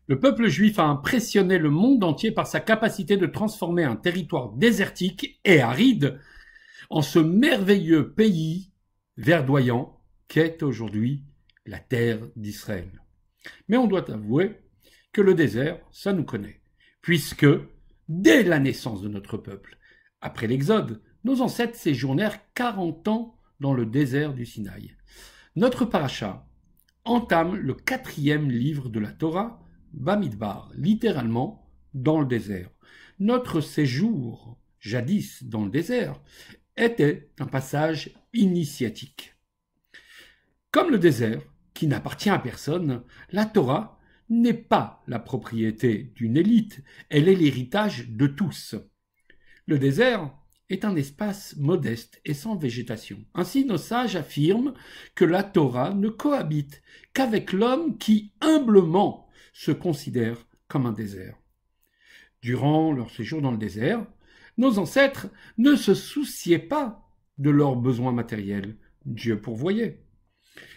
Le peuple juif a impressionné le monde entier par sa capacité de transformer un territoire désertique et aride en ce merveilleux pays verdoyant qu'est aujourd'hui la terre d'Israël. Mais on doit avouer que le désert, ça nous connaît, puisque dès la naissance de notre peuple, après l'Exode, nos ancêtres séjournèrent 40 ans dans le désert du Sinaï. Notre paracha entame le 4e livre de la Torah, Bamidbar, littéralement dans le désert. Notre séjour, jadis dans le désert, était un passage initiatique. Comme le désert, qui n'appartient à personne, la Torah n'est pas la propriété d'une élite, elle est l'héritage de tous. Le désert est un espace modeste et sans végétation. Ainsi, nos sages affirment que la Torah ne cohabite qu'avec l'homme qui, humblement, se considère comme un désert. Durant leur séjour dans le désert, nos ancêtres ne se souciaient pas de leurs besoins matériels. Dieu pourvoyait.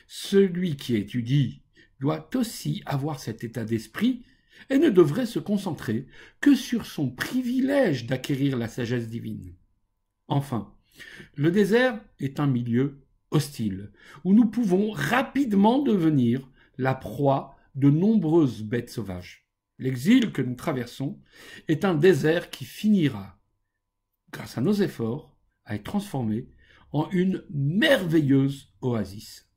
Celui qui étudie doit aussi avoir cet état d'esprit et ne devrait se concentrer que sur son privilège d'acquérir la sagesse divine. Enfin, le désert est un milieu hostile, où nous pouvons rapidement devenir la proie de nombreuses bêtes sauvages. L'exil que nous traversons est un désert qui finira, grâce à nos efforts, à être transformé en une merveilleuse oasis.